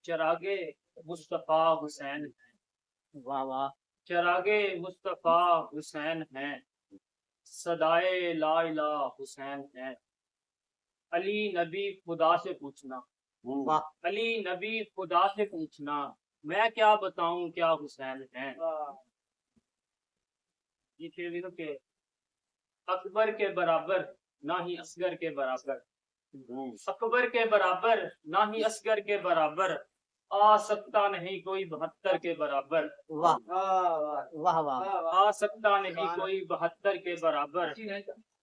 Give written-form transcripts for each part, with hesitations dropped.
चरागे मुस्तफा हुसैन है। वाह वाह। चरागे मुस्तफा हुसैन है, सदाए ला इलाहा हुसैन है। अली नबी खुदा से पूछना, वाह। अली नबी खुदा से पूछना, मैं क्या बताऊं क्या हुसैन है। ये फिर भी तो के अकबर के बराबर ना ही असगर के बराबर, अकबर के बराबर ना ही असगर के बराबर, आ सकता नहीं कोई 72 के बराबर। वाह वाह वाह। आ सकता नहीं कोई 72 के बराबर।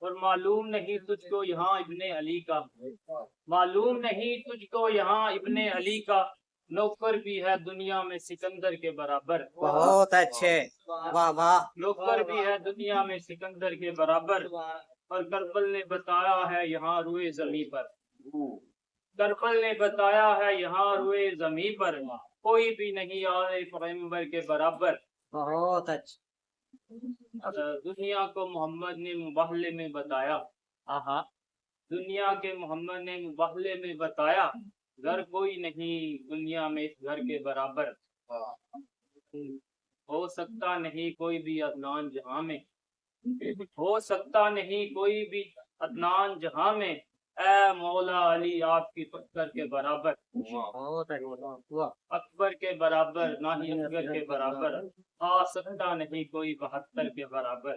और मालूम नहीं तुझको यहाँ इब्ने अली का, मालूम नहीं तुझको यहाँ इब्ने अली का, नौकर भी है दुनिया में सिकंदर के बराबर। बहुत अच्छे। वाह वाह। नौकर भी है दुनिया में सिकंदर के बराबर। और करबल ने बताया है यहाँ रुए जमी पर, करबल ने बताया है यहाँ रुए जमी पर, कोई भी नहीं आए पैगंबर के बराबर। बहुत अच्छे। दुनिया को मोहम्मद ने मुबाहले में बताया, आहा। दुनिया के मोहम्मद ने मुबाहले में बताया, घर कोई नहीं दुनिया में इस घर के बराबर। हो सकता नहीं कोई भी अदनान जहां में, हो सकता नहीं कोई भी अदनान जहां में, ए मौला अली आपकी पत्थर के बराबर। बहुत अच्छे। वाह। अकबर के बराबर ना ही असगर के बराबर, आ सकता नहीं कोई 72 के बराबर।